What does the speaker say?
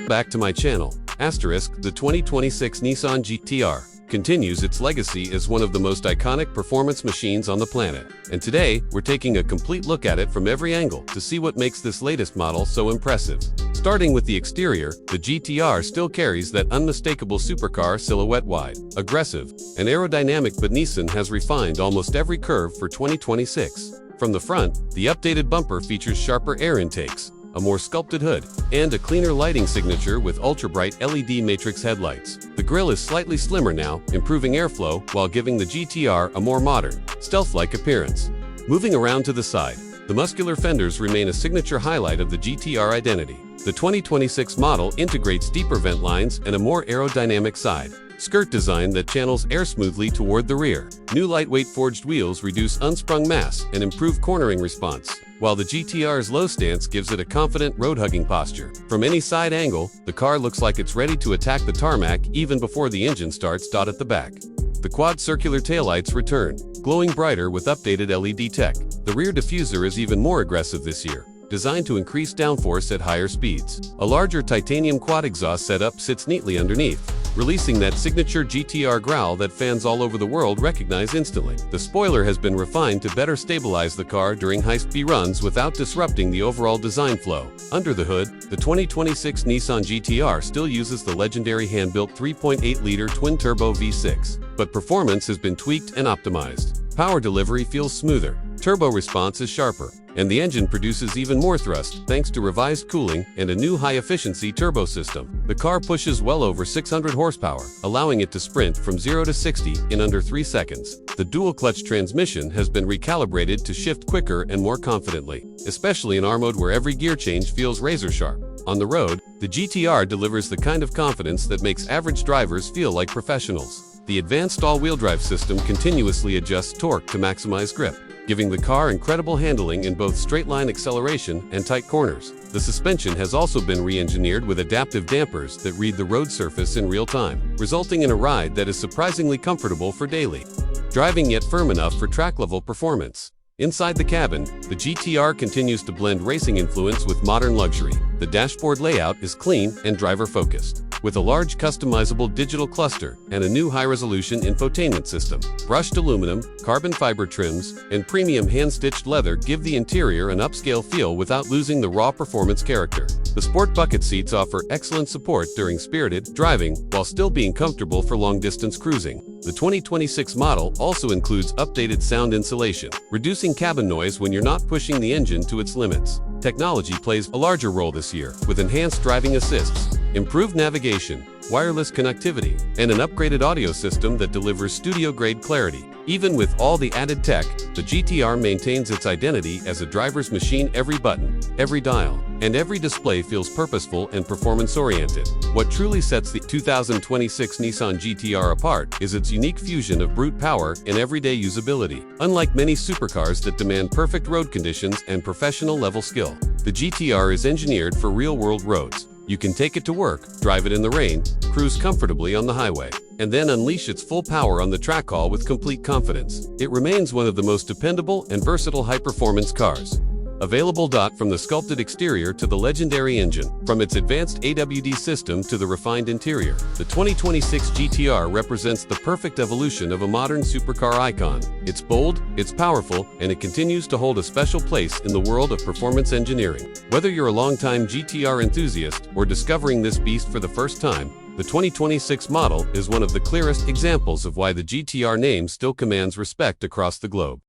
back to my channel. The 2026 Nissan GT-R continues its legacy as one of the most iconic performance machines on the planet. And today, we're taking a complete look at it from every angle to see what makes this latest model so impressive. Starting with the exterior, the GT-R still carries that unmistakable supercar silhouette, wide, aggressive, and aerodynamic, but Nissan has refined almost every curve for 2026. From the front, the updated bumper features sharper air intakes, a more sculpted hood, and a cleaner lighting signature with ultra-bright LED matrix headlights. The grille is slightly slimmer now, improving airflow while giving the GT-R a more modern, stealth-like appearance. Moving around to the side, the muscular fenders remain a signature highlight of the GT-R identity. The 2026 model integrates deeper vent lines and a more aerodynamic side skirt design that channels air smoothly toward the rear. New lightweight forged wheels reduce unsprung mass and improve cornering response, while the GT-R's low stance gives it a confident road-hugging posture. From any side angle, the car looks like it's ready to attack the tarmac even before the engine starts. At the back, the quad circular taillights return, glowing brighter with updated LED tech. The rear diffuser is even more aggressive this year, designed to increase downforce at higher speeds. A larger titanium quad exhaust setup sits neatly underneath, releasing that signature GT-R growl that fans all over the world recognize instantly. The spoiler has been refined to better stabilize the car during high-speed runs without disrupting the overall design flow. Under the hood, the 2026 Nissan GT-R still uses the legendary hand-built 3.8-liter twin-turbo V6, but performance has been tweaked and optimized. Power delivery feels smoother, turbo response is sharper, and the engine produces even more thrust thanks to revised cooling and a new high-efficiency turbo system. The car pushes well over 600 horsepower, allowing it to sprint from 0 to 60 in under 3 seconds. The dual-clutch transmission has been recalibrated to shift quicker and more confidently, especially in R mode where every gear change feels razor-sharp. On the road, the GT-R delivers the kind of confidence that makes average drivers feel like professionals. The advanced all-wheel drive system continuously adjusts torque to maximize grip, giving the car incredible handling in both straight-line acceleration and tight corners. The suspension has also been re-engineered with adaptive dampers that read the road surface in real time, resulting in a ride that is surprisingly comfortable for daily driving yet firm enough for track-level performance. Inside the cabin, the GT-R continues to blend racing influence with modern luxury. The dashboard layout is clean and driver-focused, with a large customizable digital cluster and a new high-resolution infotainment system. Brushed aluminum, carbon fiber trims, and premium hand-stitched leather give the interior an upscale feel without losing the raw performance character. The sport bucket seats offer excellent support during spirited driving while still being comfortable for long-distance cruising. The 2026 model also includes updated sound insulation, reducing cabin noise when you're not pushing the engine to its limits. Technology plays a larger role this year, with enhanced driving assists, improved navigation, wireless connectivity, and an upgraded audio system that delivers studio-grade clarity. Even with all the added tech, the GT-R maintains its identity as a driver's machine. Every button, every dial, and every display feels purposeful and performance-oriented. What truly sets the 2026 Nissan GT-R apart is its unique fusion of brute power and everyday usability. Unlike many supercars that demand perfect road conditions and professional-level skill, the GT-R is engineered for real-world roads. You can take it to work, drive it in the rain, cruise comfortably on the highway, and then unleash its full power on the track call with complete confidence. It remains one of the most dependable and versatile high-performance cars available. From the sculpted exterior to the legendary engine, from its advanced AWD system to the refined interior, the 2026 GT-R represents the perfect evolution of a modern supercar icon. It's bold, it's powerful, and it continues to hold a special place in the world of performance engineering. Whether you're a longtime GT-R enthusiast or discovering this beast for the first time, the 2026 model is one of the clearest examples of why the GT-R name still commands respect across the globe.